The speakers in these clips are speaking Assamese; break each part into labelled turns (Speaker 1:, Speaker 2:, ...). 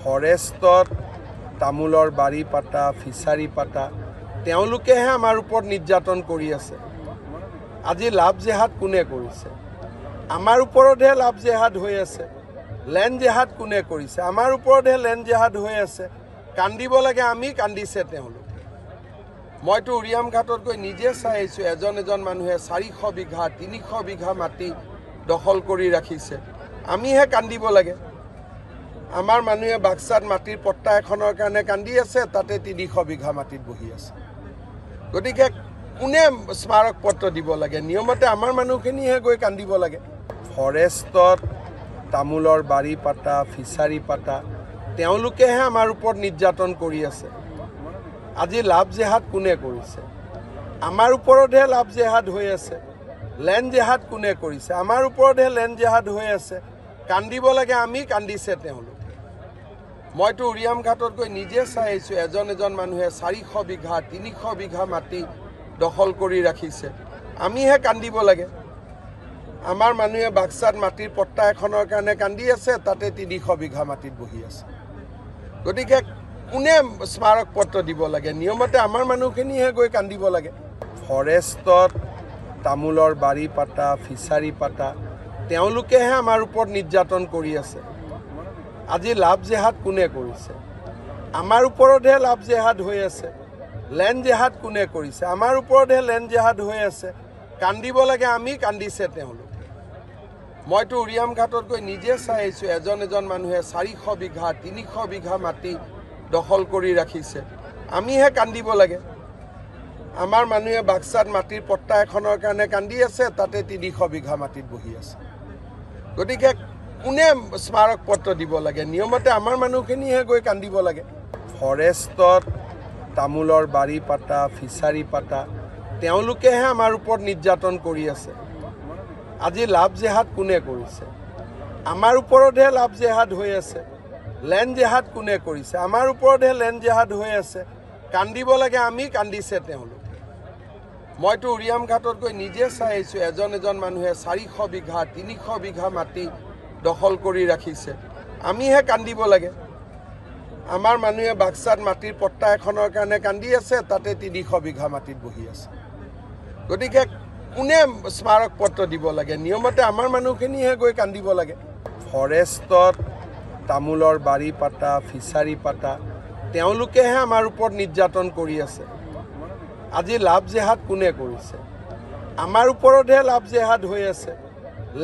Speaker 1: ফৰেষ্টত তামোলৰ বাৰী পাতা ফিচাৰী পাতা তেওঁলোকেহে আমাৰ ওপৰত নিৰ্যাতন কৰি আছে। আজি লাভ জেহাদ কোনে কৰিছে? আমাৰ ওপৰতহে লাভ জেহাদ হৈ আছে। লেণ্ড জেহাদ কোনে কৰিছে? আমাৰ ওপৰতহে লেণ্ড জেহাদ হৈ আছে। কান্দিব লাগে আমি, কান্দিছে তেওঁলোক। মইতো উৰিয়াম ঘাটত গৈ নিজে চাই আহিছোঁ, এজন মানুহে 400 বিঘা 300 বিঘা মাটি দখল কৰি ৰাখিছে। আমিহে কান্দিব লাগে। আমাৰ মানুহে বাক্সাত মাটিৰ পট্টা এখনৰ কাৰণে কান্দি আছে, তাতে 300 বিঘা মাটিত বহি আছে। গতিকে কোনে স্মাৰক পত্ৰ দিব লাগে? নিয়মতে আমাৰ মানুহখিনিহে গৈ কান্দিব লাগে। ফৰেষ্টত তামোলৰ বাৰী পাতা ফিচাৰী পাতা তেওঁলোকেহে আমাৰ ওপৰত নিৰ্যাতন কৰি আছে। আজি লাভ জেহাদ কোনে কৰিছে? আমাৰ ওপৰতহে লাভ জেহাদ হৈ আছে। লেণ্ড জেহাদ কোনে কৰিছে? আমাৰ ওপৰতহে লেণ্ড জেহাদ হৈ আছে। কান্দিব লাগে আমি, কান্দিছে তেওঁলোক। মইতো উৰিয়াম ঘাটত গৈ নিজে চাই আহিছোঁ, এজন মানুহে 400 বিঘা 300 বিঘা মাটি দখল কৰি ৰাখিছে। আমিহে কান্দিব লাগে। আমাৰ মানুহে বাক্সাত মাটিৰ পট্টা এখনৰ কাৰণে কান্দি আছে, তাতে 300 বিঘা মাটিত বহি আছে। গতিকে কোনে স্মাৰক পত্ৰ দিব লাগে? নিয়মতে আমাৰ মানুহখিনিহে গৈ কান্দিব লাগে। ফৰেষ্টত তামোলৰ বাৰী পাতা ফিচাৰী পাতা তেওঁলোকেহে আমাৰ ওপৰত নিৰ্যাতন কৰি আছে। আজি লাভ জেহাদ কোনে কৰিছে? আমাৰ ওপৰতহে লাভ জেহাদ হৈ আছে। লেণ্ড জেহাদ কোনে কৰিছে? আমাৰ ওপৰতহে লেণ্ড জেহাদ হৈ আছে। কান্দিব লাগে আমি, কান্দিছে তেওঁলোক। মইতো উৰিয়াম ঘাটত গৈ নিজে চাই আহিছোঁ, এজন মানুহে 400 বিঘা 300 বিঘা মাটি দখল কৰি ৰাখিছে। আমিহে কান্দিব লাগে। আমাৰ মানুহে বাক্সাত মাটিৰ পট্টা এখনৰ কাৰণে কান্দি আছে, তাতে 300 বিঘা মাটিত বহি আছে। গতিকে কোনে স্মাৰক পত্ৰ দিব লাগে? নিয়মতে আমাৰ মানুহখিনিহে গৈ কান্দিব লাগে। ফৰেষ্টত তামোলৰ বাৰী পাতা ফিচাৰী পাতা তেওঁলোকেহে আমাৰ ওপৰত নিৰ্যাতন কৰি আছে। আজি লাভ জেহাদ কোনে কৰিছে? আমাৰ ওপৰতহে লাভ জেহাদ হৈ আছে। লেণ্ড জেহাদ কোনে কৰিছে? আমাৰ ওপৰতহে লেণ্ড জেহাদ হৈ আছে। কান্দিব লাগে আমি, কান্দিছে তেওঁলোক। মইতো উৰিয়াম ঘাটত গৈ নিজে চাই আহিছোঁ, এজন মানুহে 400 বিঘা 300 বিঘা মাটি দখল কৰি ৰাখিছে। আমিহে কান্দিব লাগে। আমাৰ মানুহে বাক্সাত মাটিৰ পট্টা এখনৰ কাৰণে কান্দি আছে, তাতে 300 বিঘা মাটিত বহি আছে। গতিকে কোনে স্মাৰক পত্ৰ দিব লাগে? নিয়মতে আমাৰ মানুহখিনিহে গৈ কান্দিব লাগে। ফৰেষ্টত তামোলৰ বাৰী পাতা ফিচাৰী পাতা তেওঁলোকেহে আমাৰ ওপৰত নিৰ্যাতন কৰি আছে। আজি লাভ জেহাদ কোনে কৰিছে? আমাৰ ওপৰতহে লাভ জেহাদ হৈ আছে।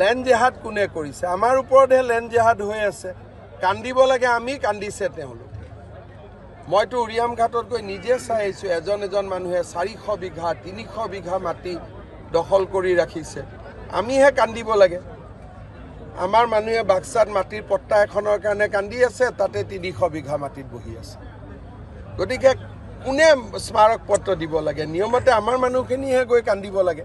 Speaker 1: লেণ্ড জেহাদ কোনে কৰিছে? আমাৰ ওপৰতহে লেণ্ড জেহাদ হৈ আছে। কান্দিব লাগে আমি, কান্দিছে তেওঁলোক। মইতো উৰিয়াম ঘাটত গৈ নিজে চাই আহিছোঁ, এজন মানুহে 400 বিঘা 300 বিঘা মাটি দখল কৰি ৰাখিছে। আমিহে কান্দিব লাগে। আমাৰ মানুহে বাক্সাত মাটিৰ পট্টা এখনৰ কাৰণে কান্দি আছে, তাতে 300 বিঘা মাটিত বহি আছে। গতিকে কোনে স্মাৰক পত্ৰ দিব লাগে? নিয়মতে আমাৰ মানুহখিনিহে গৈ কান্দিব লাগে।